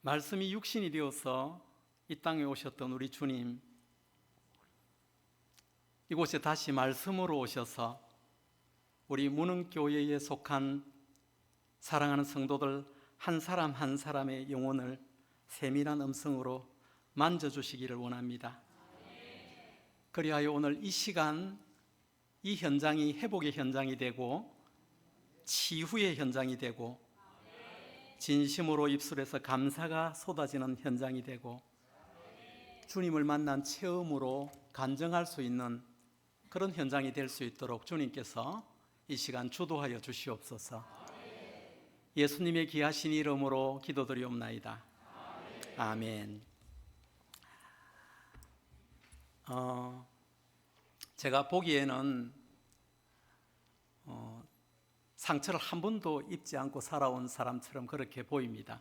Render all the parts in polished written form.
말씀이 육신이 되어서 이 땅에 오셨던 우리 주님, 이곳에 다시 말씀으로 오셔서 우리 문흥교회에 속한 사랑하는 성도들 한 사람 한 사람의 영혼을 세밀한 음성으로 만져주시기를 원합니다. 그리하여 오늘 이 시간, 이 현장이 회복의 현장이 되고 치유의 현장이 되고 진심으로 입술에서 감사가 쏟아지는 현장이 되고 주님을 만난 체험으로 간증할 수 있는 그런 현장이 될 수 있도록 주님께서 이 시간 주도하여 주시옵소서. 예수님의 귀하신 이름으로 기도드리옵나이다. 아멘. 제가 보기에는 상처를 한 번도 입지 않고 살아온 사람처럼 그렇게 보입니다.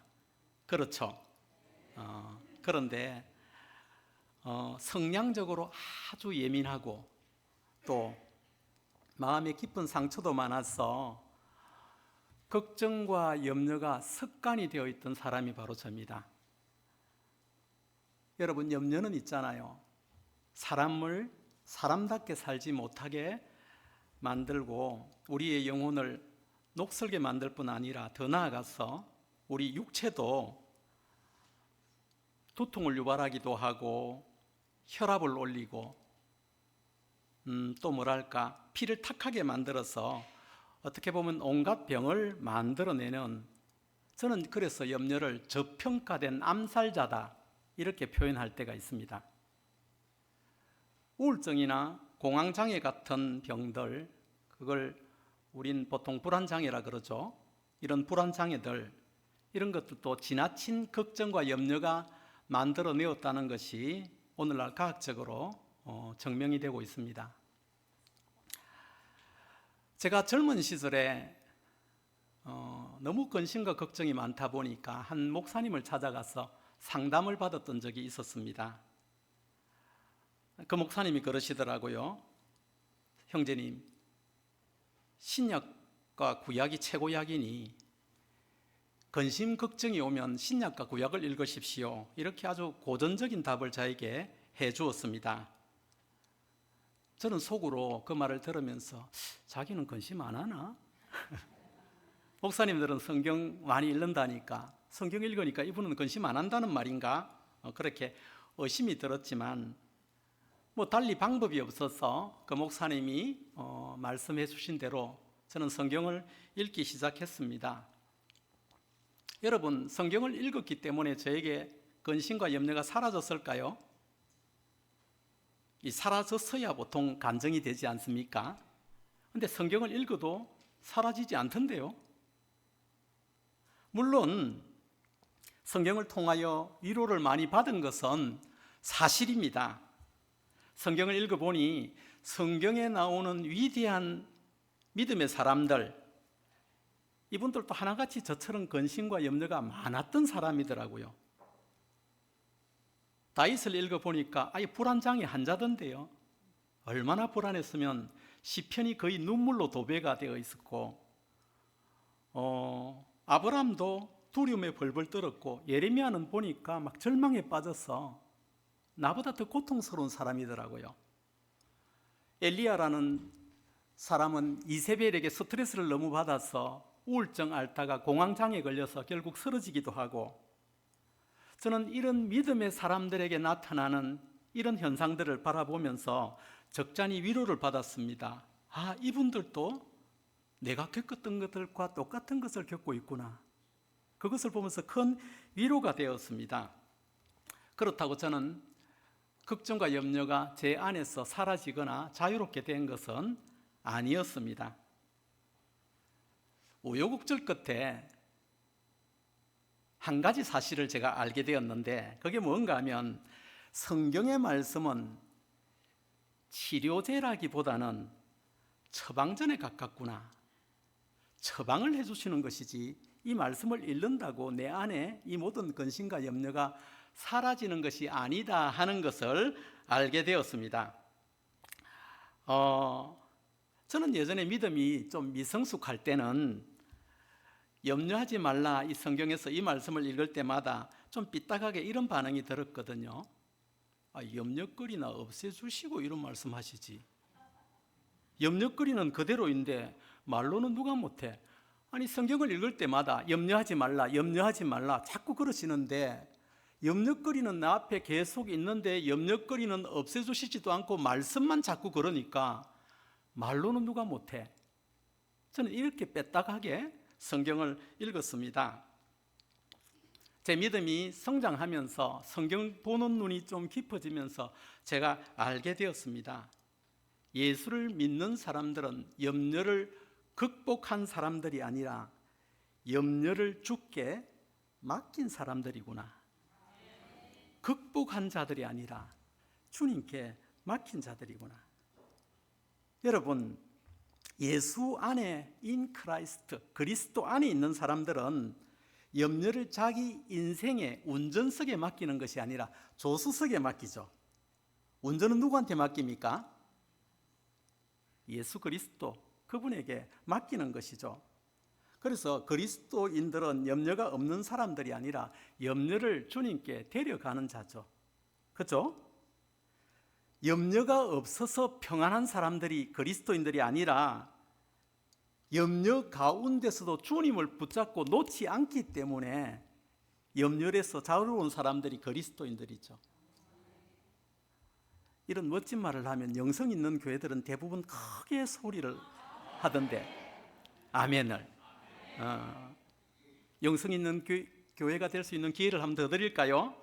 그렇죠? 그런데 성량적으로 아주 예민하고 또 마음에 깊은 상처도 많아서 걱정과 염려가 습관이 되어 있던 사람이 바로 저입니다. 여러분, 염려는 있잖아요. 사람을 사람답게 살지 못하게 만들고 우리의 영혼을 녹슬게 만들 뿐 아니라 더 나아가서 우리 육체도 두통을 유발하기도 하고 혈압을 올리고 또 뭐랄까 피를 탁하게 만들어서 어떻게 보면 온갖 병을 만들어내는, 저는 그래서 염려를 저평가된 암살자다 이렇게 표현할 때가 있습니다. 우울증이나 공황장애 같은 병들, 그걸 우린 보통 불안장애라 그러죠. 이런 불안장애들, 이런 것들도 지나친 걱정과 염려가 만들어내었다는 것이 오늘날 과학적으로 증명이 되고 있습니다. 제가 젊은 시절에 너무 근심과 걱정이 많다 보니까 한 목사님을 찾아가서 상담을 받았던 적이 있었습니다. 그 목사님이 그러시더라고요. 형제님, 신약과 구약이 최고약이니 근심 걱정이 오면 신약과 구약을 읽으십시오. 이렇게 아주 고전적인 답을 저에게 해 주었습니다. 저는 속으로 그 말을 들으면서 자기는 근심 안 하나? 목사님들은 성경 많이 읽는다니까, 성경 읽으니까 이분은 근심 안 한다는 말인가? 그렇게 의심이 들었지만 달리 방법이 없어서 그 목사님이 말씀해 주신 대로 저는 성경을 읽기 시작했습니다. 여러분, 성경을 읽었기 때문에 저에게 근심과 염려가 사라졌을까요? 이 사라졌어야 보통 간증이 되지 않습니까? 근데 성경을 읽어도 사라지지 않던데요. 물론 성경을 통하여 위로를 많이 받은 것은 사실입니다. 성경을 읽어보니 성경에 나오는 위대한 믿음의 사람들, 이분들도 하나같이 저처럼 근심과 염려가 많았던 사람이더라고요. 다윗을 읽어보니까 아예 불안장애 환자던데요. 얼마나 불안했으면 시편이 거의 눈물로 도배가 되어 있었고, 아브라함도 두려움에 벌벌 떨었고, 예레미야는 보니까 막 절망에 빠져서 나보다 더 고통스러운 사람이더라고요. 엘리야라는 사람은 이세벨에게 스트레스를 너무 받아서 우울증 앓다가 공황장애에 걸려서 결국 쓰러지기도 하고, 저는 이런 믿음의 사람들에게 나타나는 이런 현상들을 바라보면서 적잖이 위로를 받았습니다. 아, 이분들도 내가 겪었던 것들과 똑같은 것을 겪고 있구나. 그것을 보면서 큰 위로가 되었습니다. 그렇다고 저는 걱정과 염려가 제 안에서 사라지거나 자유롭게 된 것은 아니었습니다. 우여곡절 끝에 한 가지 사실을 제가 알게 되었는데, 그게 뭔가 하면 성경의 말씀은 치료제라기보다는 처방전에 가깝구나. 처방을 해주시는 것이지 이 말씀을 읽는다고 내 안에 이 모든 근심과 염려가 사라지는 것이 아니다 하는 것을 알게 되었습니다. 저는 예전에 믿음이 좀 미성숙할 때는 염려하지 말라 이 성경에서 이 말씀을 읽을 때마다 좀 삐딱하게 이런 반응이 들었거든요. 염려거리나 없애주시고 이런 말씀하시지. 염려거리는 그대로인데 말로는 누가 못해. 아니 성경을 읽을 때마다 염려하지 말라 염려하지 말라 자꾸 그러시는데 염려거리는 나 앞에 계속 있는데 염려거리는 없애주시지도 않고 말씀만 자꾸 그러니까 말로는 누가 못해. 저는 이렇게 빼딱하게 성경을 읽었습니다. 제 믿음이 성장하면서 성경 보는 눈이 좀 깊어지면서 제가 알게 되었습니다. 예수를 믿는 사람들은 염려를 극복한 사람들이 아니라 염려를 주께 맡긴 사람들이구나. 극복한 자들이 아니라 주님께 맡긴 자들이구나. 여러분, 예수 안에 인 크라이스트, 그리스도 안에 있는 사람들은 염려를 자기 인생의 운전석에 맡기는 것이 아니라 조수석에 맡기죠. 운전은 누구한테 맡깁니까? 예수 그리스도, 그분에게 맡기는 것이죠. 그래서 그리스도인들은 염려가 없는 사람들이 아니라 염려를 주님께 데려가는 자죠. 그렇죠? 염려가 없어서 평안한 사람들이 그리스도인들이 아니라 염려 가운데서도 주님을 붙잡고 놓지 않기 때문에 염려에서 자유로운 사람들이 그리스도인들이죠. 이런 멋진 말을 하면 영성 있는 교회들은 대부분 크게 소리를 하던데 아멘을. 영성 있는 교회가 될 수 있는 기회를 한번 더 드릴까요?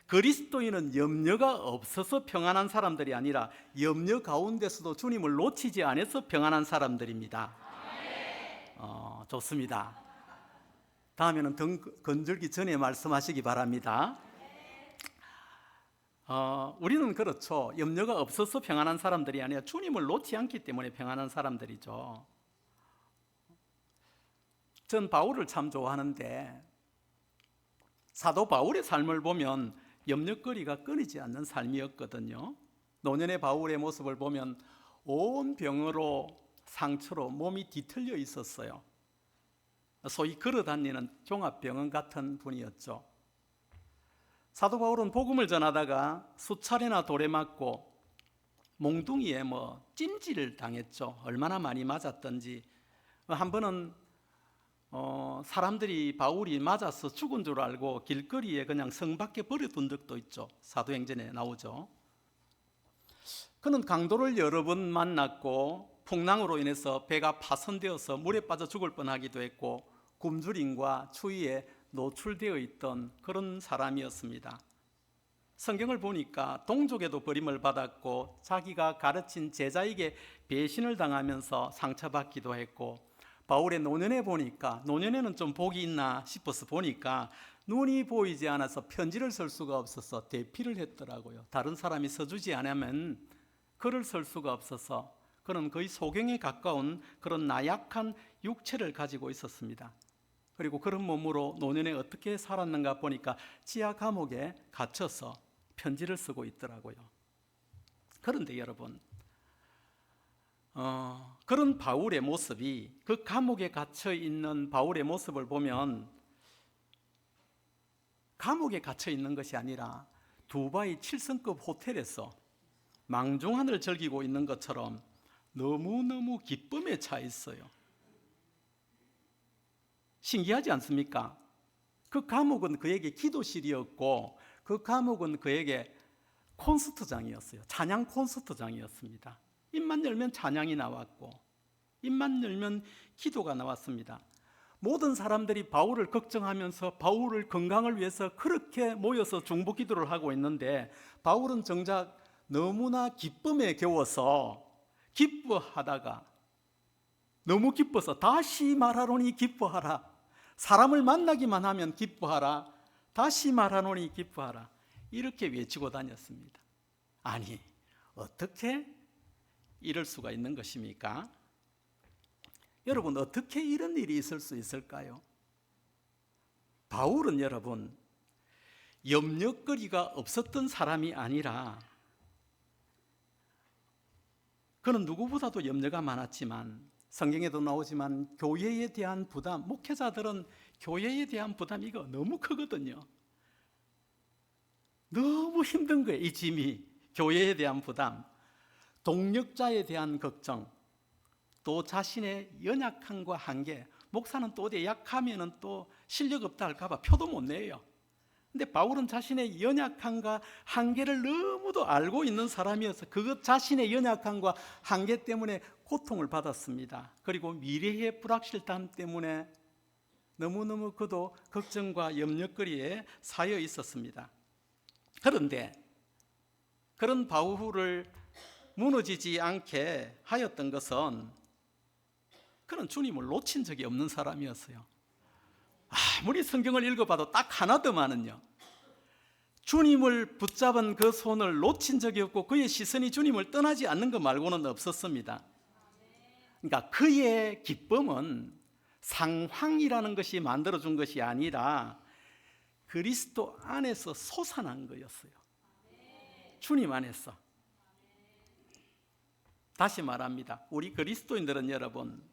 그리스도인은 염려가 없어서 평안한 사람들이 아니라 염려 가운데서도 주님을 놓치지 않아서 평안한 사람들입니다. 좋습니다. 다음에는 등 건들기 전에 말씀하시기 바랍니다. 우리는 그렇죠. 염려가 없어서 평안한 사람들이 아니라 주님을 놓지 않기 때문에 평안한 사람들이죠. 전 바울을 참 좋아하는데 사도 바울의 삶을 보면 염려거리가 끊이지 않는 삶이었거든요. 노년의 바울의 모습을 보면 온 병으로 상처로 몸이 뒤틀려 있었어요. 소위 걸어다니는 종합병원 같은 분이었죠. 사도 바울은 복음을 전하다가 수차례나 돌에 맞고 몽둥이에 찜질을 당했죠. 얼마나 많이 맞았던지. 한 번은 사람들이 바울이 맞아서 죽은 줄 알고 길거리에 그냥 성 밖에 버려둔 적도 있죠. 사도행전에 나오죠. 그는 강도를 여러 번 만났고 풍랑으로 인해서 배가 파손되어서 물에 빠져 죽을 뻔하기도 했고 굶주림과 추위에 노출되어 있던 그런 사람이었습니다. 성경을 보니까 동족에도 버림을 받았고 자기가 가르친 제자에게 배신을 당하면서 상처받기도 했고 바울의 노년에 보니까 노년에는 좀 복이 있나 싶어서 보니까 눈이 보이지 않아서 편지를 쓸 수가 없어서 대피를 했더라고요. 다른 사람이 써주지 않으면 글을 쓸 수가 없어서 그는 거의 소경에 가까운 그런 나약한 육체를 가지고 있었습니다. 그리고 그런 몸으로 노년에 어떻게 살았는가 보니까 지하 감옥에 갇혀서 편지를 쓰고 있더라고요. 그런데 여러분, 그런 바울의 모습이 그 감옥에 갇혀 있는 바울의 모습을 보면 감옥에 갇혀 있는 것이 아니라 두바이 7성급 호텔에서 망중한을 즐기고 있는 것처럼 너무너무 기쁨에 차 있어요. 신기하지 않습니까? 그 감옥은 그에게 기도실이었고 그 감옥은 그에게 콘서트장이었어요. 찬양 콘서트장이었습니다. 입만 열면 찬양이 나왔고 입만 열면 기도가 나왔습니다. 모든 사람들이 바울을 걱정하면서 바울을 건강을 위해서 그렇게 모여서 중보 기도를 하고 있는데 바울은 정작 너무나 기쁨에 겨워서 기뻐하다가 너무 기뻐서 다시 말하노니 기뻐하라. 사람을 만나기만 하면 기뻐하라. 다시 말하노니 기뻐하라. 이렇게 외치고 다녔습니다. 아니, 어떻게 이럴 수가 있는 것입니까? 여러분, 어떻게 이런 일이 있을 수 있을까요? 바울은 여러분, 염려거리가 없었던 사람이 아니라 그는 누구보다도 염려가 많았지만 성경에도 나오지만 교회에 대한 부담, 목회자들은 교회에 대한 부담 이거 너무 크거든요. 너무 힘든 거예요. 이 짐이 교회에 대한 부담, 동력자에 대한 걱정, 또 자신의 연약함과 한계. 목사는 또 어디 약하면은 또 실력 없다 할까 봐 표도 못 내요. 근데 바울은 자신의 연약함과 한계를 너무도 알고 있는 사람이어서 그것 자신의 연약함과 한계 때문에 고통을 받았습니다. 그리고 미래의 불확실함 때문에 너무너무 그도 걱정과 염려거리에 쌓여 있었습니다. 그런데 그런 바울을 무너지지 않게 하였던 것은 그는 주님을 놓친 적이 없는 사람이었어요. 아무리 성경을 읽어봐도 딱 하나더만은요, 주님을 붙잡은 그 손을 놓친 적이 없고 그의 시선이 주님을 떠나지 않는 것 말고는 없었습니다. 그러니까 그의 기쁨은 상황이라는 것이 만들어준 것이 아니라 그리스도 안에서 솟아난 거였어요. 주님 안에서. 다시 말합니다. 우리 그리스도인들은 여러분,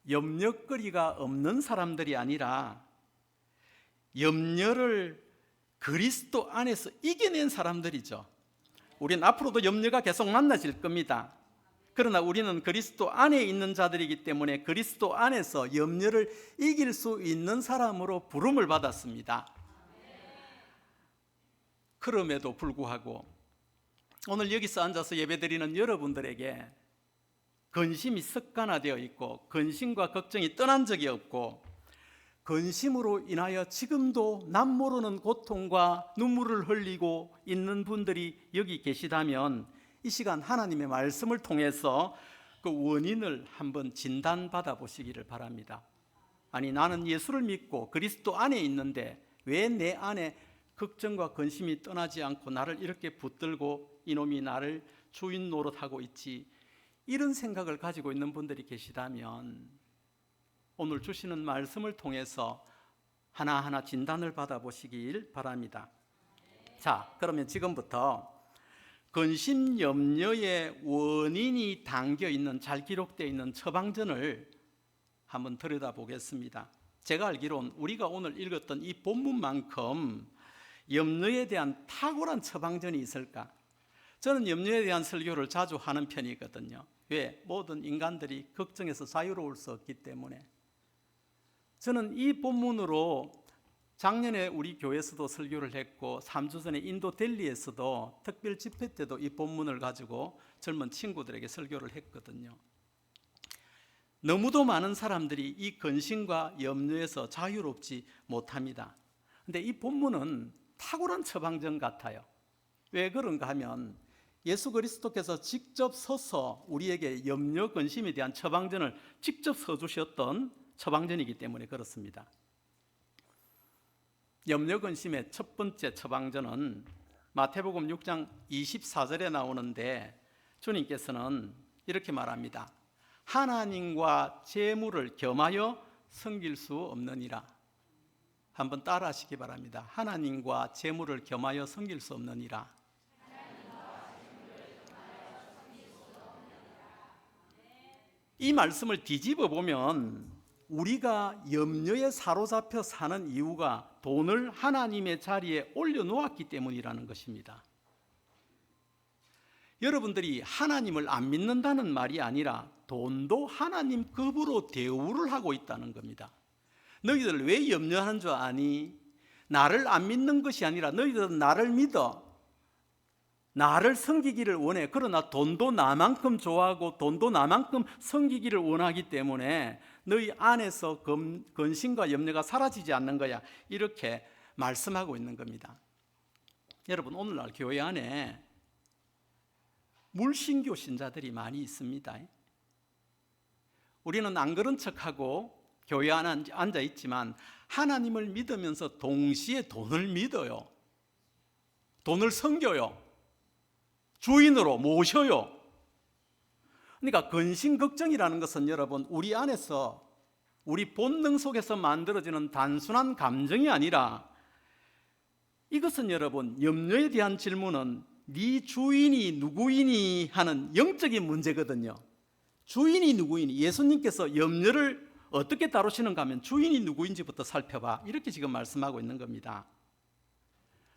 염려거리가 없는 사람들이 아니라 염려를 그리스도 안에서 이겨낸 사람들이죠. 우리는 앞으로도 염려가 계속 만나질 겁니다. 그러나 우리는 그리스도 안에 있는 자들이기 때문에 그리스도 안에서 염려를 이길 수 있는 사람으로 부름을 받았습니다. 그럼에도 불구하고 오늘 여기서 앉아서 예배드리는 여러분들에게 근심이 습관화되어 있고 근심과 걱정이 떠난 적이 없고 근심으로 인하여 지금도 남 모르는 고통과 눈물을 흘리고 있는 분들이 여기 계시다면 이 시간 하나님의 말씀을 통해서 그 원인을 한번 진단받아 보시기를 바랍니다. 아니, 나는 예수를 믿고 그리스도 안에 있는데 왜 내 안에 걱정과 근심이 떠나지 않고 나를 이렇게 붙들고 이놈이 나를 주인 노릇하고 있지, 이런 생각을 가지고 있는 분들이 계시다면 오늘 주시는 말씀을 통해서 하나하나 진단을 받아보시길 바랍니다. 자, 그러면 지금부터 근심 염려의 원인이 담겨있는, 잘 기록되어 있는 처방전을 한번 들여다보겠습니다. 제가 알기로는 우리가 오늘 읽었던 이 본문만큼 염려에 대한 탁월한 처방전이 있을까? 저는 염려에 대한 설교를 자주 하는 편이거든요. 왜? 모든 인간들이 걱정에서 자유로울 수 없기 때문에. 저는 이 본문으로 작년에 우리 교회에서도 설교를 했고 3주 전에 인도 델리에서도 특별 집회 때도 이 본문을 가지고 젊은 친구들에게 설교를 했거든요. 너무도 많은 사람들이 이 근심과 염려에서 자유롭지 못합니다. 그런데 이 본문은 탁월한 처방전 같아요. 왜 그런가 하면 예수 그리스도께서 직접 서서 우리에게 염려, 근심에 대한 처방전을 직접 써주셨던 처방전이기 때문에 그렇습니다. 염려, 근심의 첫 번째 처방전은 마태복음 6장 24절에 나오는데 주님께서는 이렇게 말합니다. 하나님과 재물을 겸하여 섬길 수 없느니라. 한번 따라 하시기 바랍니다. 하나님과 재물을 겸하여 섬길 수 없느니라. 이 말씀을 뒤집어 보면 우리가 염려에 사로잡혀 사는 이유가 돈을 하나님의 자리에 올려놓았기 때문이라는 것입니다. 여러분들이 하나님을 안 믿는다는 말이 아니라 돈도 하나님 급으로 대우를 하고 있다는 겁니다. 너희들 왜 염려하는 줄 아니? 나를 안 믿는 것이 아니라 너희들은 나를 믿어. 나를 섬기기를 원해. 그러나 돈도 나만큼 좋아하고 돈도 나만큼 섬기기를 원하기 때문에 너희 안에서 근심과 염려가 사라지지 않는 거야. 이렇게 말씀하고 있는 겁니다. 여러분, 오늘날 교회 안에 물신교 신자들이 많이 있습니다. 우리는 안 그런 척하고 교회 안에 앉아 있지만 하나님을 믿으면서 동시에 돈을 믿어요. 돈을 섬겨요. 주인으로 모셔요. 그러니까 근심 걱정이라는 것은 여러분 우리 안에서 우리 본능 속에서 만들어지는 단순한 감정이 아니라 이것은 여러분 염려에 대한 질문은 네 주인이 누구이니 하는 영적인 문제거든요. 주인이 누구이니? 예수님께서 염려를 어떻게 다루시는가 하면 주인이 누구인지부터 살펴봐, 이렇게 지금 말씀하고 있는 겁니다.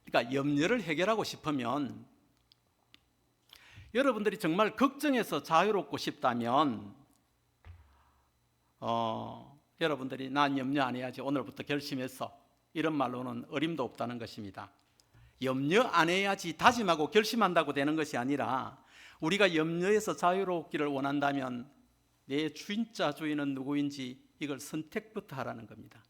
그러니까 염려를 해결하고 싶으면, 여러분들이 정말 걱정해서 자유롭고 싶다면 여러분들이 난 염려 안 해야지, 오늘부터 결심했어, 이런 말로는 어림도 없다는 것입니다. 염려 안 해야지 다짐하고 결심한다고 되는 것이 아니라, 우리가 염려에서 자유롭기를 원한다면 내 진짜 주인은 누구인지 이걸 선택부터 하라는 겁니다.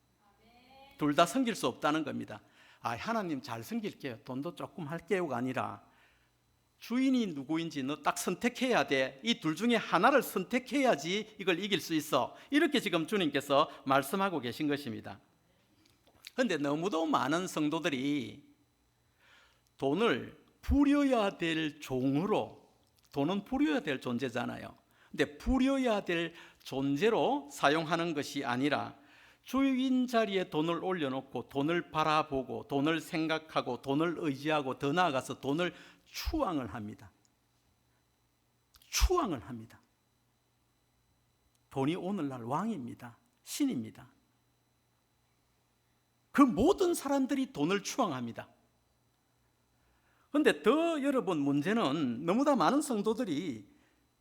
둘 다 섬길 수 없다는 겁니다. 하나님 잘 섬길게요, 돈도 조금 할게요가 아니라, 주인이 누구인지 너 딱 선택해야 돼. 이 둘 중에 하나를 선택해야지 이걸 이길 수 있어. 이렇게 지금 주님께서 말씀하고 계신 것입니다. 그런데 너무도 많은 성도들이 돈을 부려야 될 종으로, 돈은 부려야 될 존재잖아요. 근데 부려야 될 존재로 사용하는 것이 아니라, 주인 자리에 돈을 올려놓고 돈을 바라보고 돈을 생각하고 돈을 의지하고, 더 나아가서 돈을 추앙을 합니다. 추앙을 합니다. 돈이 오늘날 왕입니다. 신입니다. 그 모든 사람들이 돈을 추앙합니다. 그런데 더 여러분, 문제는 너무나 많은 성도들이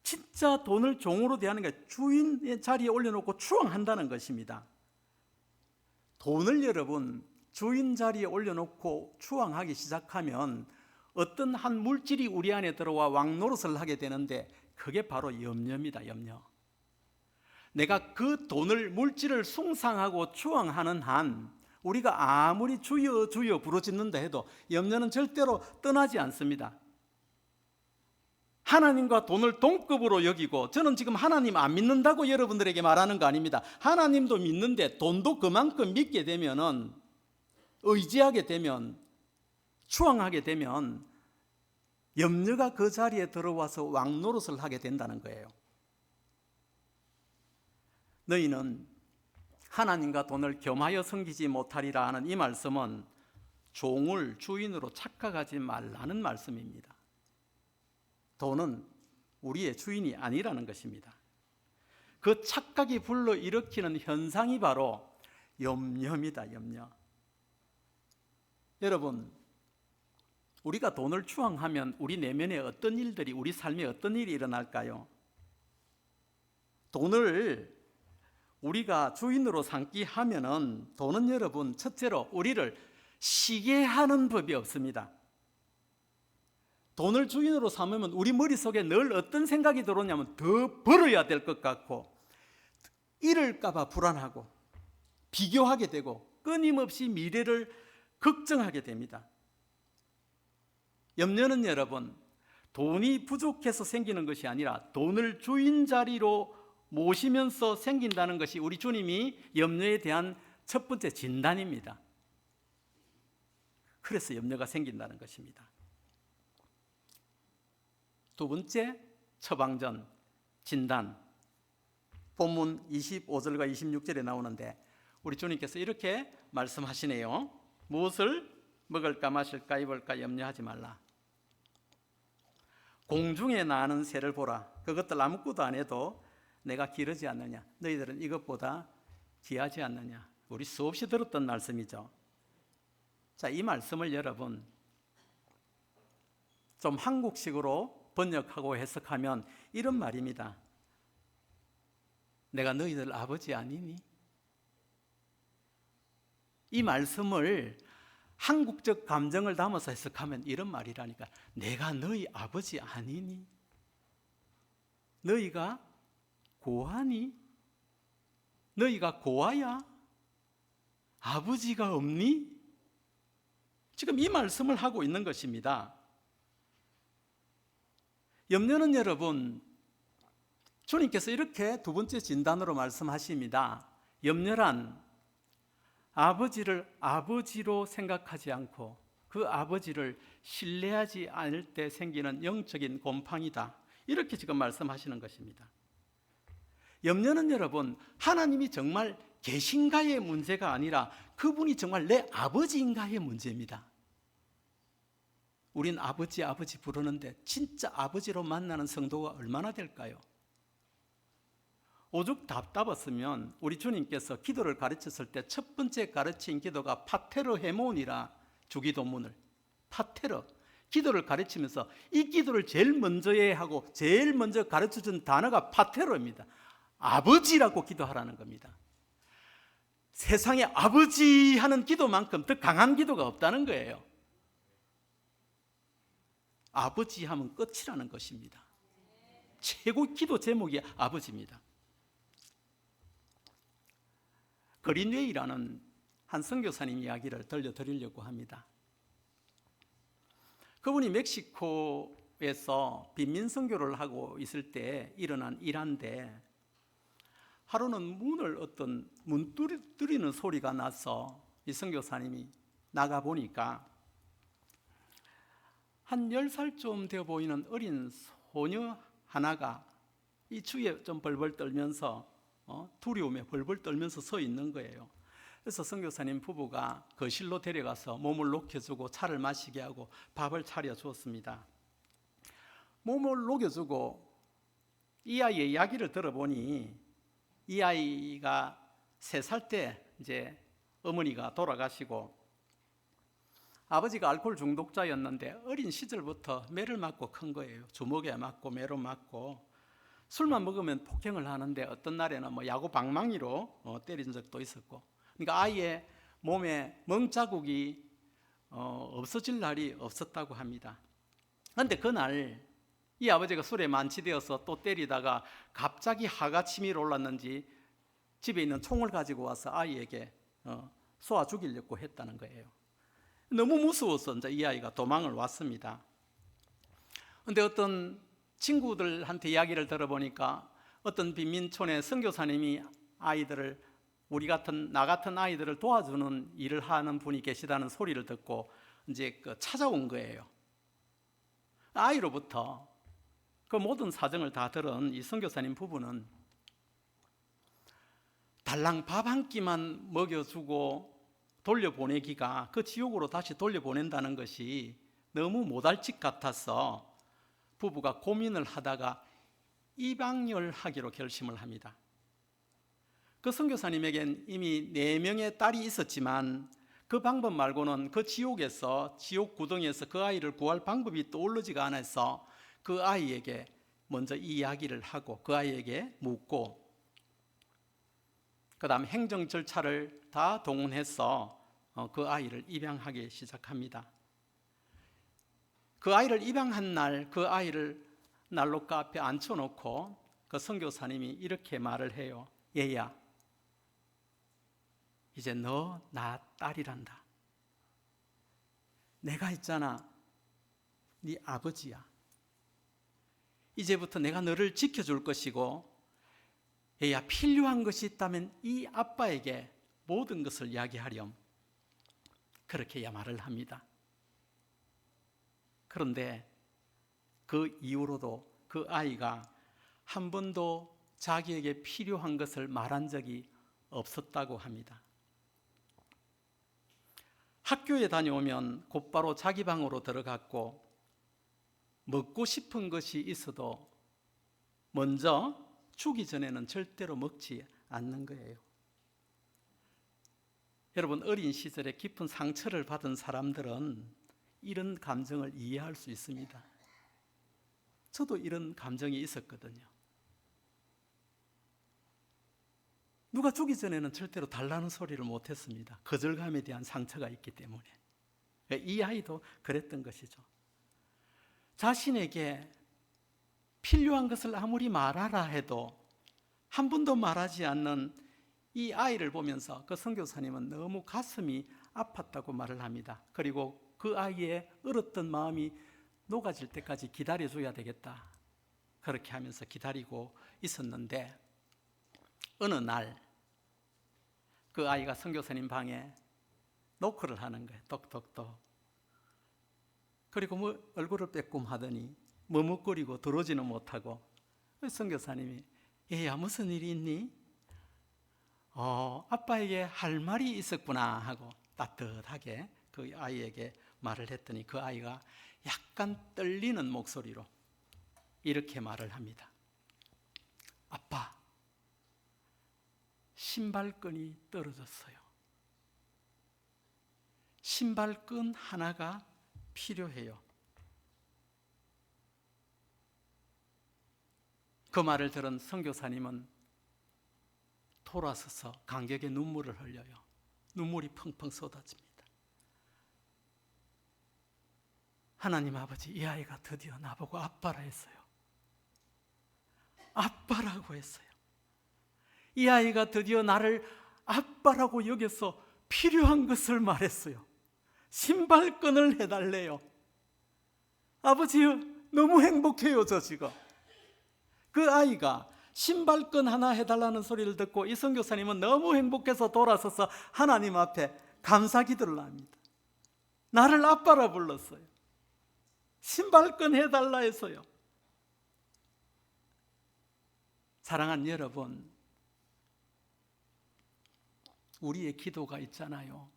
진짜 돈을 종으로 대하는 게, 주인의 자리에 올려놓고 추앙한다는 것입니다. 돈을 여러분 주인 자리에 올려놓고 추앙하기 시작하면 어떤 한 물질이 우리 안에 들어와 왕노릇을 하게 되는데, 그게 바로 염려입니다. 염려. 내가 그 돈을, 물질을 숭상하고 추앙하는 한, 우리가 아무리 주여 주여 부르짖는다 해도 염려는 절대로 떠나지 않습니다. 하나님과 돈을 동급으로 여기고, 저는 지금 하나님 안 믿는다고 여러분들에게 말하는 거 아닙니다. 하나님도 믿는데 돈도 그만큼 믿게 되면은, 의지하게 되면, 추앙하게 되면 염려가 그 자리에 들어와서 왕노릇을 하게 된다는 거예요. 너희는 하나님과 돈을 겸하여 섬기지 못하리라 하는 이 말씀은 종을 주인으로 착각하지 말라는 말씀입니다. 돈은 우리의 주인이 아니라는 것입니다. 그 착각이 불러일으키는 현상이 바로 염려입니다. 염려. 여러분, 우리가 돈을 추앙하면 우리 내면에 어떤 일들이, 우리 삶에 어떤 일이 일어날까요? 돈을 우리가 주인으로 삼기 하면은, 돈은 여러분 첫째로 우리를 쉬게 하는 법이 없습니다. 돈을 주인으로 삼으면 우리 머릿속에 늘 어떤 생각이 들어오냐면, 더 벌어야 될 것 같고, 잃을까 봐 불안하고, 비교하게 되고, 끊임없이 미래를 걱정하게 됩니다. 염려는 여러분, 돈이 부족해서 생기는 것이 아니라 돈을 주인 자리로 모시면서 생긴다는 것이 우리 주님이 염려에 대한 첫 번째 진단입니다. 그래서 염려가 생긴다는 것입니다. 두 번째 처방전, 진단, 본문 25절과 26절에 나오는데, 우리 주님께서 이렇게 말씀하시네요. 무엇을 먹을까 마실까 입을까 염려하지 말라. 공중에 나는 새를 보라. 그것들 아무것도 안 해도 내가 기르지 않느냐. 너희들은 이것보다 귀하지 않느냐. 우리 수없이 들었던 말씀이죠. 자, 이 말씀을 여러분 좀 한국식으로 번역하고 해석하면 이런 말입니다. 내가 너희들 아버지 아니니? 이 말씀을 한국적 감정을 담아서 해석하면 이런 말이라니까. 내가 너희 아버지 아니니? 너희가 고아니? 너희가 고아야? 아버지가 없니? 지금 이 말씀을 하고 있는 것입니다. 염려는 여러분, 주님께서 이렇게 두 번째 진단으로 말씀하십니다. 염려란 아버지를 아버지로 생각하지 않고 그 아버지를 신뢰하지 않을 때 생기는 영적인 곰팡이다. 이렇게 지금 말씀하시는 것입니다. 염려는 여러분, 하나님이 정말 계신가의 문제가 아니라 그분이 정말 내 아버지인가의 문제입니다. 우린 아버지 아버지 부르는데 진짜 아버지로 만나는 성도가 얼마나 될까요? 오죽 답답했으면 우리 주님께서 기도를 가르쳤을 때 첫 번째 가르친 기도가 파테르 헤몬이라, 주기도문을 파테르 기도를 가르치면서 이 기도를 제일 먼저 해야 하고 제일 먼저 가르쳐준 단어가 파테르입니다. 아버지라고 기도하라는 겁니다. 세상에 아버지 하는 기도만큼 더 강한 기도가 없다는 거예요. 아버지 하면 끝이라는 것입니다. 최고 기도 제목이 아버지입니다. 그린웨이라는 한 선교사님 이야기를 들려드리려고 합니다. 그분이 멕시코에서 빈민 선교를 하고 있을 때 일어난 일화인데, 하루는 문을 어떤 문 두드리는 소리가 나서 이 선교사님이 나가보니까 한 10살쯤 되어 보이는 어린 소녀 하나가 이 주위에 좀 벌벌 떨면서 두려움에 벌벌 떨면서 서 있는 거예요. 그래서 선교사님 부부가 거실로 데려가서 몸을 녹여주고 차를 마시게 하고 밥을 차려 주었습니다. 몸을 녹여주고 이 아이의 이야기를 들어보니 이 아이가 3살 때 이제 어머니가 돌아가시고 아버지가 알코올 중독자였는데 어린 시절부터 매를 맞고 큰 거예요. 주먹에 맞고 매로 맞고 술만 먹으면 폭행을 하는데 어떤 날에는 뭐 야구 방망이로 때린 적도 있었고, 그러니까 아이의 몸에 멍자국이 없어질 날이 없었다고 합니다. 그런데 그날 이 아버지가 술에 만취되어서 또 때리다가 갑자기 하가침이 올랐는지 집에 있는 총을 가지고 와서 아이에게 쏘아 죽이려고 했다는 거예요. 너무 무서워서 이제 이 아이가 도망을 왔습니다. 그런데 어떤 친구들한테 이야기를 들어보니까 어떤 빈민촌의 선교사님이 아이들을, 나 같은 아이들을 도와주는 일을 하는 분이 계시다는 소리를 듣고 이제 찾아온 거예요. 아이로부터 그 모든 사정을 다 들은 이 선교사님 부부는 달랑 밥 한 끼만 먹여주고 돌려보내기가 그 지옥으로 다시 돌려보낸다는 것이 너무 못할 것 같아서 부부가 고민을 하다가 입양을하기로 결심을 합니다. 그 선교사님에겐 이미 4명의 딸이 있었지만 그 방법 말고는 그 지옥에서, 지옥 구덩이에서 그 아이를 구할 방법이 떠오르지가 않아서 그 아이에게 먼저 이 이야기를 하고 그 아이에게 묻고, 그 다음 행정 절차를 다 동원해서 그 아이를 입양하기 시작합니다. 그 아이를 입양한 날, 그 아이를 난로가 앞에 앉혀놓고 그 선교사님이 이렇게 말을 해요. 얘야, 이제 너 나 딸이란다. 내가 있잖아, 네 아버지야. 이제부터 내가 너를 지켜줄 것이고, 얘야, 필요한 것이 있다면 이 아빠에게 모든 것을 이야기하렴. 그렇게 말을 합니다. 그런데 그 이후로도 그 아이가 한 번도 자기에게 필요한 것을 말한 적이 없었다고 합니다. 학교에 다녀오면 곧바로 자기 방으로 들어갔고, 먹고 싶은 것이 있어도 먼저 주기 전에는 절대로 먹지 않는 거예요. 여러분, 어린 시절에 깊은 상처를 받은 사람들은 이런 감정을 이해할 수 있습니다. 저도 이런 감정이 있었거든요. 누가 주기 전에는 절대로 달라는 소리를 못했습니다. 거절감에 대한 상처가 있기 때문에. 이 아이도 그랬던 것이죠. 자신에게 필요한 것을 아무리 말하라 해도 한 번도 말하지 않는 이 아이를 보면서 그 선교사님은 너무 가슴이 아팠다고 말을 합니다. 그리고 그 아이의 얼었던 마음이 녹아질 때까지 기다려줘야 되겠다, 그렇게 하면서 기다리고 있었는데, 어느 날 그 아이가 선교사님 방에 노크를 하는 거예요. 똑똑똑. 그리고 얼굴을 빼꼼하더니 머뭇거리고 들어오지는 못하고, 선교사님이 얘야, 무슨 일이 있니? 아빠에게 할 말이 있었구나 하고 따뜻하게 그 아이에게 말을 했더니 그 아이가 약간 떨리는 목소리로 이렇게 말을 합니다. 아빠, 신발끈이 떨어졌어요. 신발끈 하나가 필요해요. 그 말을 들은 선교사님은 돌아서서 감격의 눈물을 흘려요. 눈물이 펑펑 쏟아집니다. 하나님 아버지, 이 아이가 드디어 나보고 아빠라 했어요. 아빠라고 했어요. 이 아이가 드디어 나를 아빠라고 여겨서 필요한 것을 말했어요. 신발끈을 해달래요. 아버지요, 너무 행복해요, 저 지금. 그 아이가 신발끈 하나 해달라는 소리를 듣고 이 선교사님은 너무 행복해서 돌아서서 하나님 앞에 감사 기도를 합니다. 나를 아빠라 불렀어요. 신발끈 해달라 해서요. 사랑하는 여러분, 우리의 기도가 있잖아요.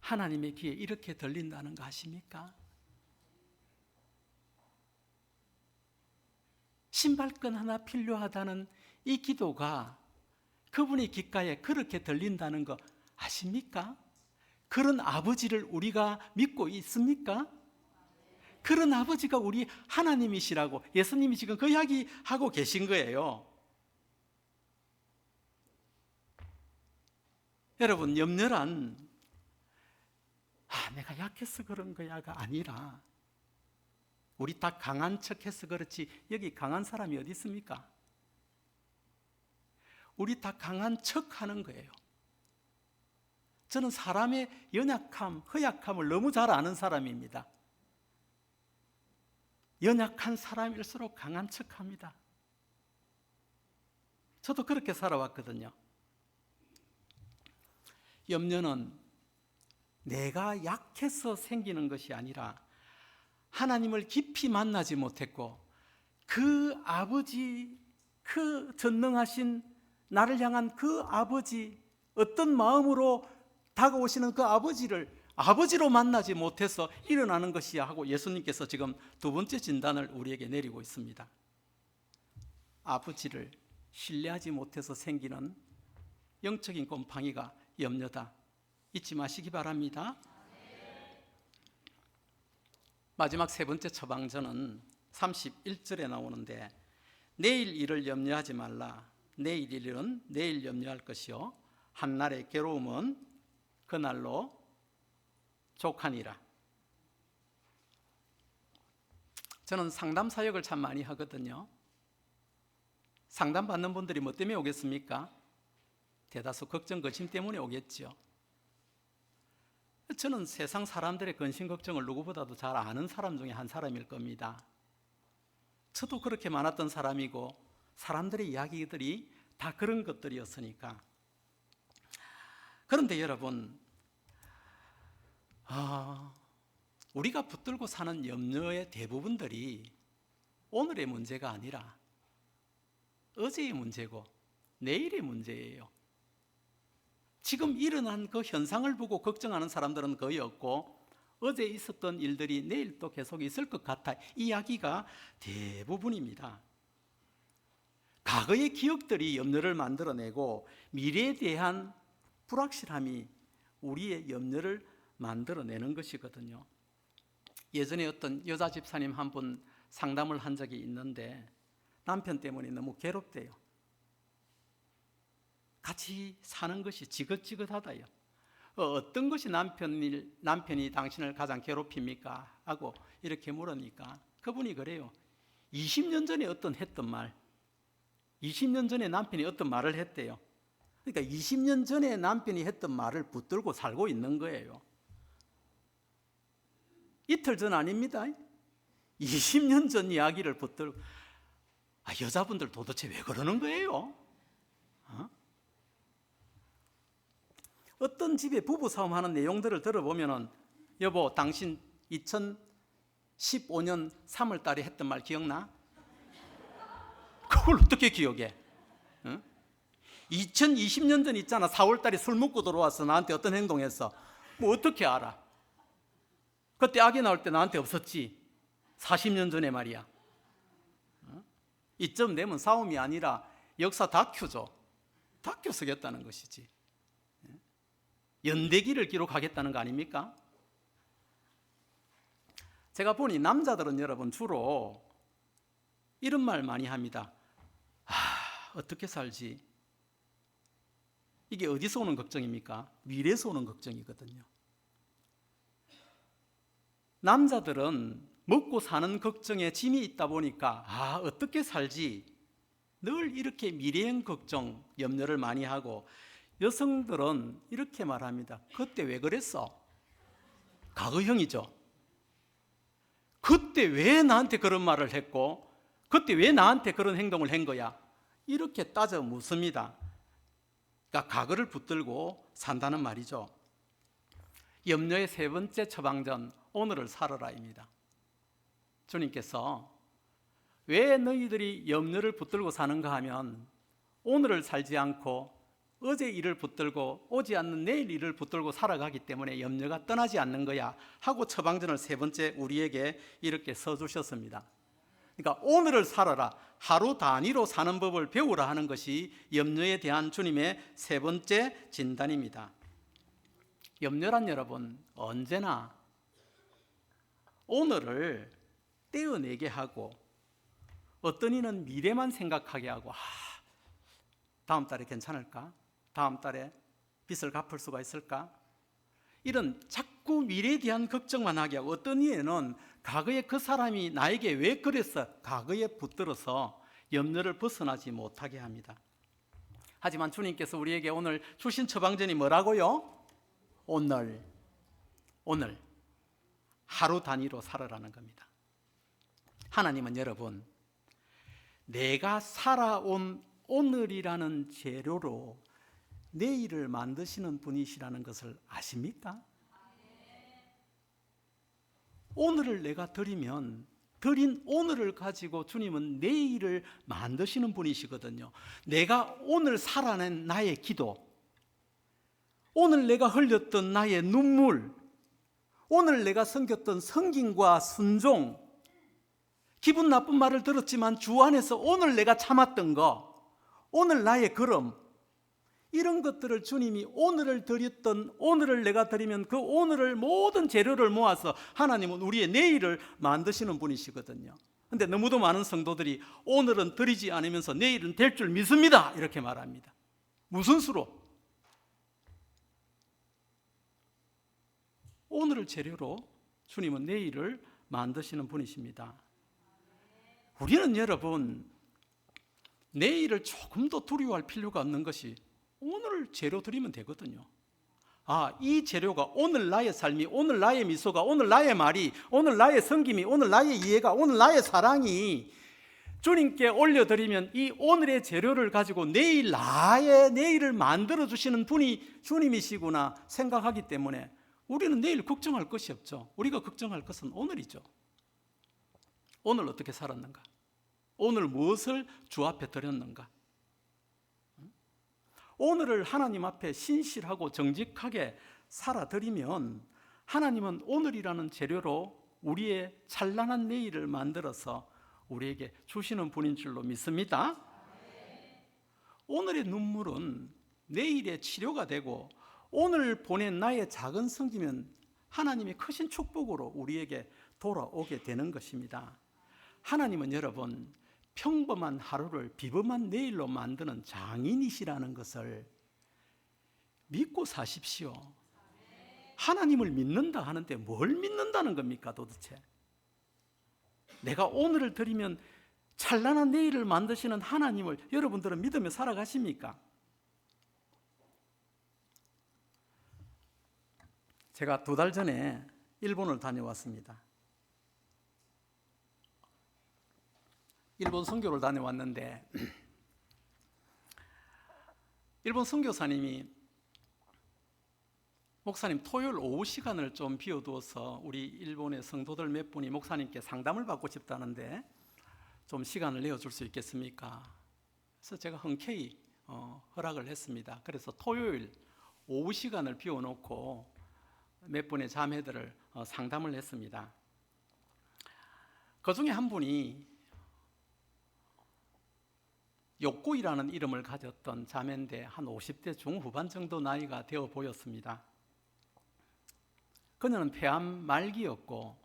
하나님의 귀에 이렇게 들린다는 거 아십니까? 신발끈 하나 필요하다는 이 기도가 그분의 귓가에 그렇게 들린다는 거 아십니까? 그런 아버지를 우리가 믿고 있습니까? 그런 아버지가 우리 하나님이시라고 예수님이 지금 그 이야기하고 계신 거예요. 여러분, 염려란 내가 약해서 그런 거야가 아니라 우리 다 강한 척해서 그렇지 여기 강한 사람이 어디 있습니까? 우리 다 강한 척하는 거예요. 저는 사람의 연약함, 허약함을 너무 잘 아는 사람입니다. 연약한 사람일수록 강한 척합니다. 저도 그렇게 살아왔거든요. 염려는 내가 약해서 생기는 것이 아니라 하나님을 깊이 만나지 못했고 그 아버지, 그 전능하신 나를 향한 그 아버지, 어떤 마음으로 다가오시는 그 아버지를 아버지로 만나지 못해서 일어나는 것이야 하고 예수님께서 지금 두 번째 진단을 우리에게 내리고 있습니다. 아버지를 신뢰하지 못해서 생기는 영적인 곰팡이가 염려다. 잊지 마시기 바랍니다. 마지막 세 번째 처방전은 31절에 나오는데 내일 일을 염려하지 말라. 내일 일은 내일 염려할 것이요 한날의 괴로움은 그날로 족하니라. 저는 상담 사역을 참 많이 하거든요. 상담 받는 분들이 뭐 때문에 오겠습니까? 대다수 걱정, 근심 때문에 오겠죠. 저는 세상 사람들의 근심, 걱정을 누구보다도 잘 아는 사람 중에 한 사람일 겁니다. 저도 그렇게 많았던 사람이고 사람들의 이야기들이 다 그런 것들이었으니까. 그런데 여러분, 우리가 붙들고 사는 염려의 대부분들이 오늘의 문제가 아니라 어제의 문제고 내일의 문제예요. 지금 일어난 그 현상을 보고 걱정하는 사람들은 거의 없고 어제 있었던 일들이 내일 또 계속 있을 것 같아. 이 이야기가 대부분입니다. 과거의 기억들이 염려를 만들어내고 미래에 대한 불확실함이 우리의 염려를 만들어내는 것이거든요. 예전에 어떤 여자 집사님 한 분 상담을 한 적이 있는데 남편 때문에 너무 괴롭대요. 같이 사는 것이 지긋지긋하다요. 어떤 것이 남편이 당신을 가장 괴롭힙니까? 하고 이렇게 물으니까 그분이 그래요. 20년 전에 했던 말, 20년 전에 남편이 어떤 말을 했대요. 그러니까 20년 전에 남편이 했던 말을 붙들고 살고 있는 거예요. 이틀 전 아닙니다. 20년 전 이야기를 붙들고 여자분들 도대체 왜 그러는 거예요? 어떤 집에 부부싸움 하는 내용들을 들어보면 여보, 당신 2015년 3월 달에 했던 말 기억나? 그걸 어떻게 기억해? 2020년 전 있잖아. 4월 달에 술 먹고 들어와서 나한테 어떤 행동했어? 뭐 어떻게 알아? 그때 아기 나올 때 나한테 없었지. 40년 전에 말이야. 이쯤 되면 싸움이 아니라 역사 다큐죠. 다큐 쓰겠다는 것이지. 연대기를 기록하겠다는 거 아닙니까? 제가 보니 남자들은 여러분 주로 이런 말 많이 합니다. 어떻게 살지? 이게 어디서 오는 걱정입니까? 미래에서 오는 걱정이거든요. 남자들은 먹고 사는 걱정에 짐이 있다 보니까 어떻게 살지? 늘 이렇게 미래형 걱정, 염려를 많이 하고, 여성들은 이렇게 말합니다. 그때 왜 그랬어? 과거형이죠. 그때 왜 나한테 그런 말을 했고, 그때 왜 나한테 그런 행동을 한 거야? 이렇게 따져 묻습니다. 그러니까 과거를 붙들고 산다는 말이죠. 염려의 세 번째 처방전, 오늘을 살아라입니다. 주님께서 왜 너희들이 염려를 붙들고 사는가 하면, 오늘을 살지 않고 어제 일을 붙들고 오지 않는 내일 일을 붙들고 살아가기 때문에 염려가 떠나지 않는 거야 하고 처방전을 세 번째 우리에게 이렇게 써주셨습니다. 그러니까 오늘을 살아라, 하루 단위로 사는 법을 배우라 하는 것이 염려에 대한 주님의 세 번째 진단입니다. 염려란 여러분, 언제나 오늘을 떼어내게 하고, 어떤 이는 미래만 생각하게 하고, 다음 달에 괜찮을까? 다음 달에 빚을 갚을 수가 있을까? 이런 자꾸 미래에 대한 걱정만 하게 하고, 어떤 이에는 과거에 그 사람이 나에게 왜 그랬어? 과거에 붙들어서 염려를 벗어나지 못하게 합니다. 하지만 주님께서 우리에게 오늘 주신 처방전이 뭐라고요? 오늘 하루 단위로 살아라는 겁니다. 하나님은 여러분, 내가 살아온 오늘이라는 재료로 내일을 만드시는 분이시라는 것을 아십니까? 오늘을 내가 드리면 드린 오늘을 가지고 주님은 내일을 만드시는 분이시거든요. 내가 오늘 살아낸 나의 기도, 오늘 내가 흘렸던 나의 눈물, 오늘 내가 섬겼던 성김과 순종, 기분 나쁜 말을 들었지만 주 안에서 오늘 내가 참았던 거, 오늘 나의 걸음, 이런 것들을 주님이 오늘을 드렸던, 오늘을 내가 드리면 그 오늘을 모든 재료를 모아서 하나님은 우리의 내일을 만드시는 분이시거든요. 그런데 너무도 많은 성도들이 오늘은 드리지 않으면서 내일은 될 줄 믿습니다 이렇게 말합니다. 무슨 수로? 오늘을 재료로 주님은 내일을 만드시는 분이십니다. 우리는 여러분, 내일을 조금 더 두려워할 필요가 없는 것이 오늘 재료 드리면 되거든요. 이 재료가 오늘 나의 삶이, 오늘 나의 미소가, 오늘 나의 말이, 오늘 나의 섬김이, 오늘 나의 이해가, 오늘 나의 사랑이 주님께 올려드리면 이 오늘의 재료를 가지고 내일 나의 내일을 만들어주시는 분이 주님이시구나 생각하기 때문에 우리는 내일 걱정할 것이 없죠. 우리가 걱정할 것은 오늘이죠. 오늘 어떻게 살았는가? 오늘 무엇을 주 앞에 드렸는가? 오늘을 하나님 앞에 신실하고 정직하게 살아드리면 하나님은 오늘이라는 재료로 우리의 찬란한 내일을 만들어서 우리에게 주시는 분인 줄로 믿습니다. 오늘의 눈물은 내일의 치료가 되고, 오늘 보낸 나의 작은 성기면 하나님의 크신 축복으로 우리에게 돌아오게 되는 것입니다. 하나님은 여러분, 평범한 하루를 비범한 내일로 만드는 장인이시라는 것을 믿고 사십시오. 하나님을 믿는다 하는데 뭘 믿는다는 겁니까 도대체? 내가 오늘을 드리면 찬란한 내일을 만드시는 하나님을 여러분들은 믿으며 살아가십니까? 제가 2달 전에 일본을 다녀왔습니다. 일본 선교를 다녀왔는데 일본 선교사님이 목사님 토요일 오후 시간을 좀 비워두어서 우리 일본의 성도들 몇 분이 목사님께 상담을 받고 싶다는데 좀 시간을 내어줄 수 있겠습니까? 그래서 제가 흔쾌히 허락을 했습니다. 그래서 토요일 오후 시간을 비워놓고 몇 분의 자매들을 상담을 했습니다. 그 중에 한 분이 욕구이라는 이름을 가졌던 자매인데 한 50대 중후반 정도 나이가 되어 보였습니다. 그녀는 폐암 말기였고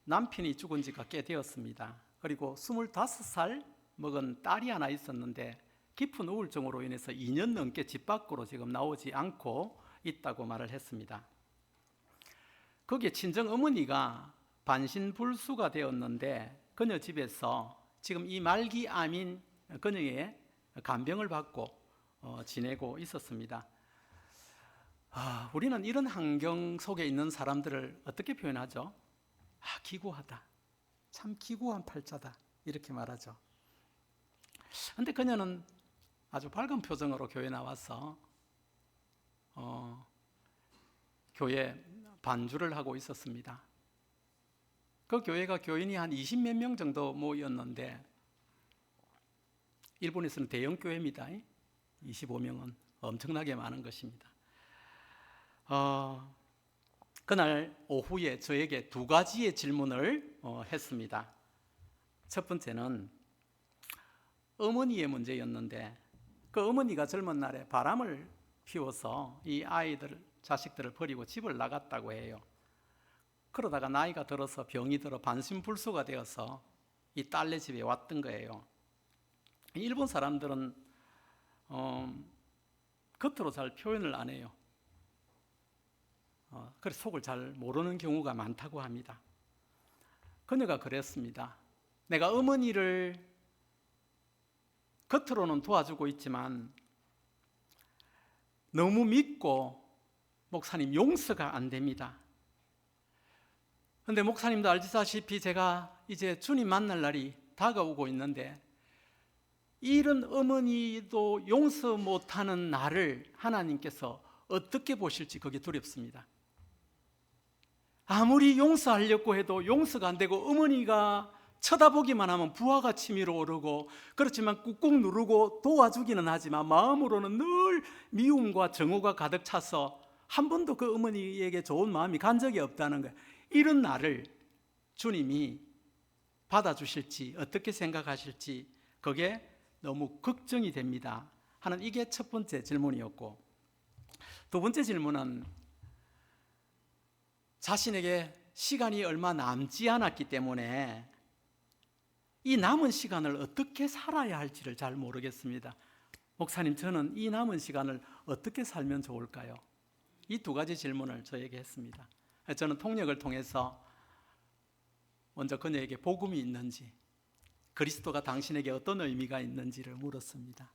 남편이 죽은 지가 꽤 되었습니다. 그리고 25살 먹은 딸이 하나 있었는데 깊은 우울증으로 인해서 2년 넘게 집 밖으로 지금 나오지 않고 있다고 말을 했습니다. 거기에 친정 어머니가 반신불수가 되었는데 그녀 집에서 지금 이 말기암인 그녀의 간병을 받고 지내고 있었습니다. 우리는 이런 환경 속에 있는 사람들을 어떻게 표현하죠? 기구하다. 참 기구한 팔자다. 이렇게 말하죠. 그런데 그녀는 아주 밝은 표정으로 교회 나와서 교회 반주를 하고 있었습니다. 그 교회가 교인이 한 20몇 명 정도 모였는데 일본에서는 대형 교회입니다. 25명은 엄청나게 많은 것입니다. 그날 오후에 저에게 두 가지의 질문을 했습니다. 첫 번째는 어머니의 문제였는데 그 어머니가 젊은 날에 바람을 피워서 이 자식들을 버리고 집을 나갔다고 해요. 그러다가 나이가 들어서 병이 들어 반신불수가 되어서 이 딸네 집에 왔던 거예요. 일본 사람들은 겉으로 잘 표현을 안 해요. 그래서 속을 잘 모르는 경우가 많다고 합니다. 그녀가 그랬습니다. 내가 어머니를 겉으로는 도와주고 있지만 너무 믿고 목사님 용서가 안 됩니다. 그런데 목사님도 알다시피 제가 이제 주님 만날 날이 다가오고 있는데 이런 어머니도 용서 못하는 나를 하나님께서 어떻게 보실지 그게 두렵습니다. 아무리 용서하려고 해도 용서가 안 되고 어머니가 쳐다보기만 하면 부하가 치밀어 오르고 그렇지만 꾹꾹 누르고 도와주기는 하지만 마음으로는 늘 미움과 정오가 가득 차서 한 번도 그 어머니에게 좋은 마음이 간 적이 없다는 거예요. 이런 나를 주님이 받아주실지 어떻게 생각하실지 그게 너무 걱정이 됩니다 하는 이게 첫 번째 질문이었고, 두 번째 질문은 자신에게 시간이 얼마 남지 않았기 때문에 이 남은 시간을 어떻게 살아야 할지를 잘 모르겠습니다. 목사님, 저는 이 남은 시간을 어떻게 살면 좋을까요? 이 두 가지 질문을 저에게 했습니다. 저는 통역을 통해서 먼저 그녀에게 복음이 있는지, 그리스도가 당신에게 어떤 의미가 있는지를 물었습니다.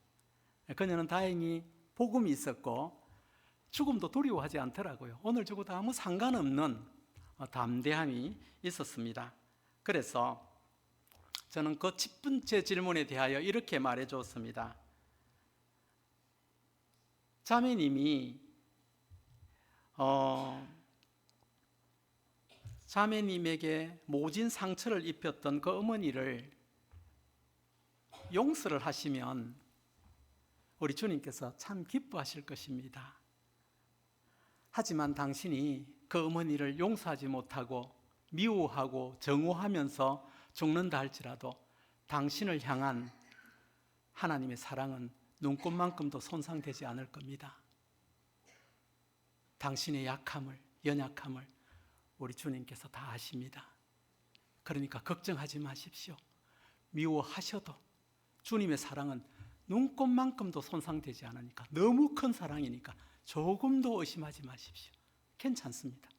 그녀는 다행히 복음이 있었고 죽음도 두려워하지 않더라고요. 오늘 죽어도 아무 상관없는 담대함이 있었습니다. 그래서 저는 그 첫 번째 질문에 대하여 이렇게 말해 주었습니다. 자매님이 자매님에게 모진 상처를 입혔던 그 어머니를 용서를 하시면 우리 주님께서 참 기뻐하실 것입니다. 하지만 당신이 그 어머니를 용서하지 못하고 미워하고 정오하면서 죽는다 할지라도 당신을 향한 하나님의 사랑은 눈꽃만큼도 손상되지 않을 겁니다. 당신의 약함을, 연약함을 우리 주님께서 다 아십니다. 그러니까 걱정하지 마십시오. 미워하셔도 주님의 사랑은 눈꽃만큼도 손상되지 않으니까, 너무 큰 사랑이니까 조금도 의심하지 마십시오. 괜찮습니다.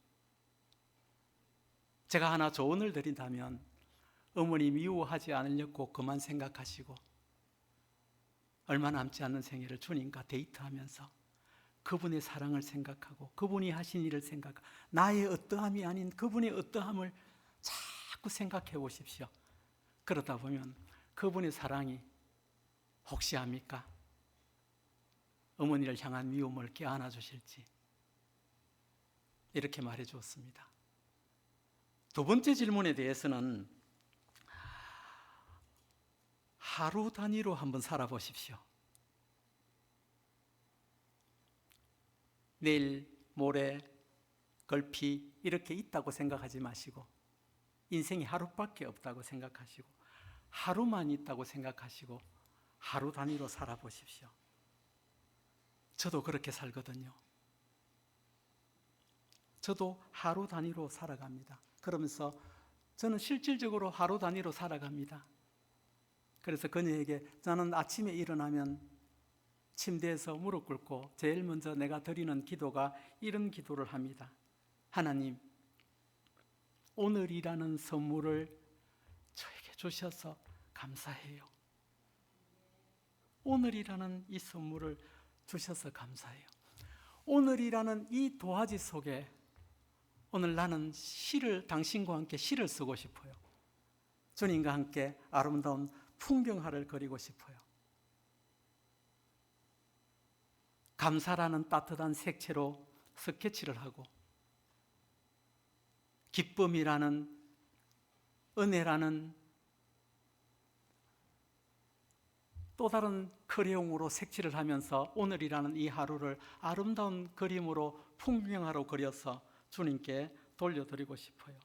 제가 하나 조언을 드린다면 어머니 미워하지 않으려고 그만 생각하시고 얼마 남지 않는 생애를 주님과 데이트하면서 그분의 사랑을 생각하고 그분이 하신 일을 생각하고 나의 어떠함이 아닌 그분의 어떠함을 자꾸 생각해 보십시오. 그러다 보면 그분의 사랑이 혹시 압니까? 어머니를 향한 미움을 껴안아 주실지. 이렇게 말해 주었습니다. 두 번째 질문에 대해서는 하루 단위로 한번 살아보십시오. 내일, 모레, 걸피 이렇게 있다고 생각하지 마시고 인생이 하루밖에 없다고 생각하시고 하루만 있다고 생각하시고 하루 단위로 살아보십시오. 저도 그렇게 살거든요. 저도 하루 단위로 살아갑니다. 그러면서 저는 실질적으로 하루 단위로 살아갑니다. 그래서 그녀에게 저는 아침에 일어나면 침대에서 무릎 꿇고 제일 먼저 내가 드리는 기도가 이런 기도를 합니다. 하나님, 오늘이라는 선물을 저에게 주셔서 감사해요. 오늘이라는 이 선물을 주셔서 감사해요. 오늘이라는 이 도화지 속에 오늘 나는 당신과 함께 시를 쓰고 싶어요. 주님과 함께 아름다운 풍경화를 그리고 싶어요. 감사라는 따뜻한 색채로 스케치를 하고, 기쁨이라는, 은혜라는 또 다른 크레용으로 색칠을 하면서 오늘이라는 이 하루를 아름다운 그림으로 풍경화로 그려서 주님께 돌려드리고 싶어요.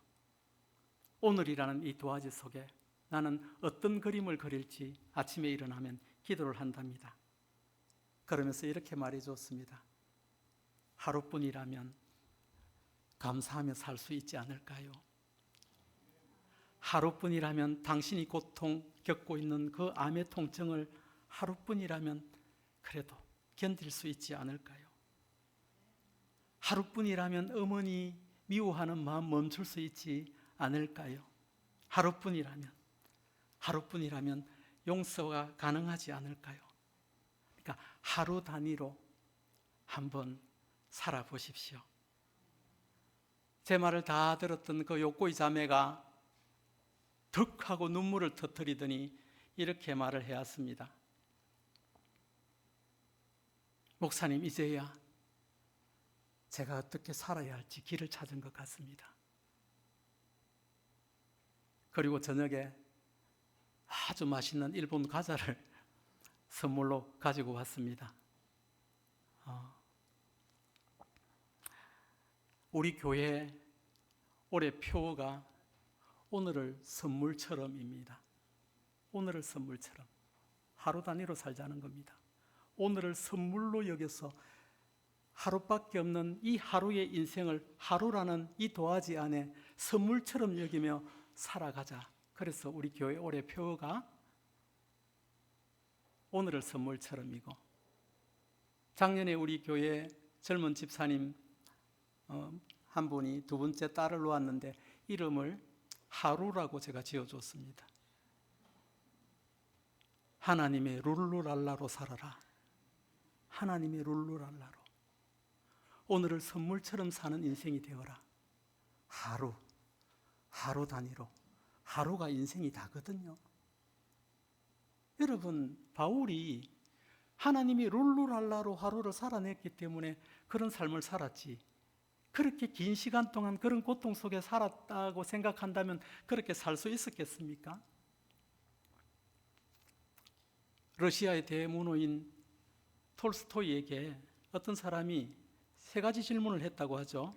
오늘이라는 이 도화지 속에 나는 어떤 그림을 그릴지 아침에 일어나면 기도를 한답니다. 그러면서 이렇게 말해줬습니다. 하루뿐이라면 감사하며 살 수 있지 않을까요? 하루뿐이라면 당신이 고통 겪고 있는 그 암의 통증을 하루뿐이라면 그래도 견딜 수 있지 않을까요? 하루뿐이라면 어머니 미워하는 마음 멈출 수 있지 않을까요? 하루뿐이라면 용서가 가능하지 않을까요? 그러니까 하루 단위로 한번 살아보십시오. 제 말을 다 들었던 그 욕고이 자매가 득 하고 눈물을 터뜨리더니 이렇게 말을 해왔습니다. 목사님, 이제야 제가 어떻게 살아야 할지 길을 찾은 것 같습니다. 그리고 저녁에 아주 맛있는 일본 과자를 선물로 가지고 왔습니다. 우리 교회 올해 표어가 오늘을 선물처럼입니다. 오늘을 선물처럼 하루 단위로 살자는 겁니다. 오늘을 선물로 여겨서 하루밖에 없는 이 하루의 인생을 하루라는 이 도화지 안에 선물처럼 여기며 살아가자. 그래서 우리 교회 올해 표어가 오늘을 선물처럼이고, 작년에 우리 교회 젊은 집사님 한 분이 두 번째 딸을 놓았는데 이름을 하루라고 제가 지어줬습니다. 하나님의 룰루랄라로 살아라. 하나님의 룰루랄라로. 오늘을 선물처럼 사는 인생이 되어라. 하루 단위로. 하루가 인생이 다거든요. 여러분, 바울이 하나님이 룰루랄라로 하루를 살아냈기 때문에 그런 삶을 살았지, 그렇게 긴 시간 동안 그런 고통 속에 살았다고 생각한다면 그렇게 살 수 있었겠습니까? 러시아의 대문호인 톨스토이에게 어떤 사람이 세 가지 질문을 했다고 하죠.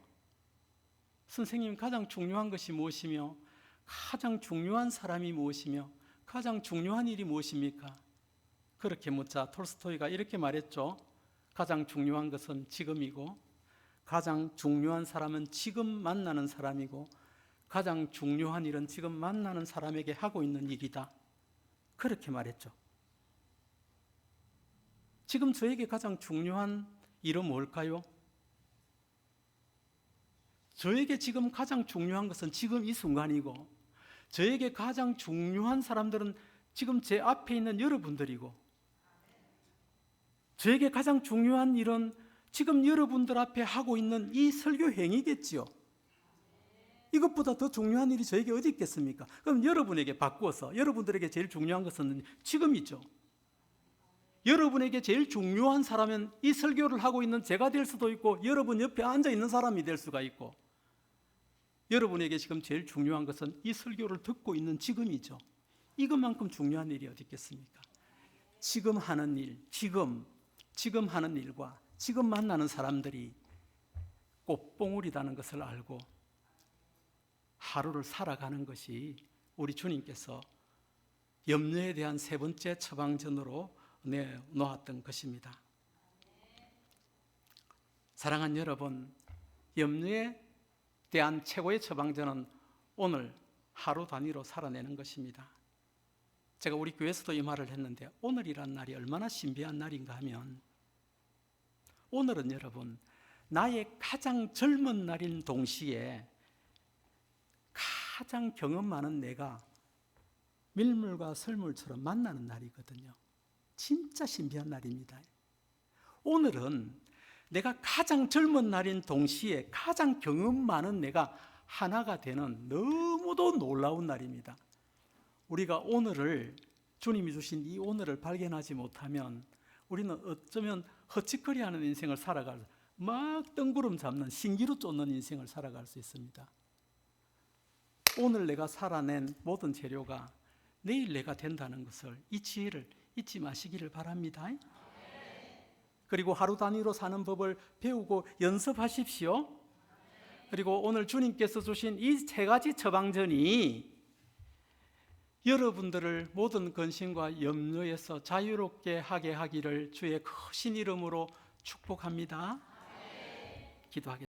선생님, 가장 중요한 것이 무엇이며, 가장 중요한 사람이 무엇이며, 가장 중요한 일이 무엇입니까? 그렇게 묻자 톨스토이가 이렇게 말했죠. 가장 중요한 것은 지금이고, 가장 중요한 사람은 지금 만나는 사람이고, 가장 중요한 일은 지금 만나는 사람에게 하고 있는 일이다. 그렇게 말했죠. 지금 저에게 가장 중요한 일은 뭘까요? 저에게 지금 가장 중요한 것은 지금 이 순간이고, 저에게 가장 중요한 사람들은 지금 제 앞에 있는 여러분들이고, 저에게 가장 중요한 일은 지금 여러분들 앞에 하고 있는 이 설교 행위겠지요. 이것보다 더 중요한 일이 저에게 어디 있겠습니까? 그럼 여러분에게 바꾸어서 여러분들에게 제일 중요한 것은 지금이죠. 여러분에게 제일 중요한 사람은 이 설교를 하고 있는 제가 될 수도 있고, 여러분 옆에 앉아 있는 사람이 될 수가 있고, 여러분에게 지금 제일 중요한 것은 이 설교를 듣고 있는 지금이죠. 이것만큼 중요한 일이 어디 있겠습니까? 지금 하는 일, 지금 하는 일과 지금 만나는 사람들이 꽃봉오리라는 것을 알고 하루를 살아가는 것이 우리 주님께서 염려에 대한 세 번째 처방전으로 내놓았던 것입니다. 사랑하는 여러분, 염려에 대한 최고의 처방전은 오늘 하루 단위로 살아내는 것입니다. 제가 우리 교회에서도 이 말을 했는데, 오늘이란 날이 얼마나 신비한 날인가 하면, 오늘은 여러분 나의 가장 젊은 날인 동시에 가장 경험 많은 내가 밀물과 설물처럼 만나는 날이거든요. 진짜 신비한 날입니다. 오늘은 내가 가장 젊은 날인 동시에 가장 경험 많은 내가 하나가 되는 너무도 놀라운 날입니다. 우리가 오늘을, 주님이 주신 이 오늘을 발견하지 못하면 우리는 어쩌면 허치거리하는 인생을 살아갈, 막 뜬구름 잡는, 신기루 쫓는 인생을 살아갈 수 있습니다. 오늘 내가 살아낸 모든 재료가 내일 내가 된다는 것을, 이 지혜를 잊지 마시기를 바랍니다. 그리고 하루 단위로 사는 법을 배우고 연습하십시오. 그리고 오늘 주님께서 주신 이 세 가지 처방전이 여러분들을 모든 근심과 염려에서 자유롭게 하게 하기를 주의 크신 이름으로 축복합니다. 기도하겠습니다.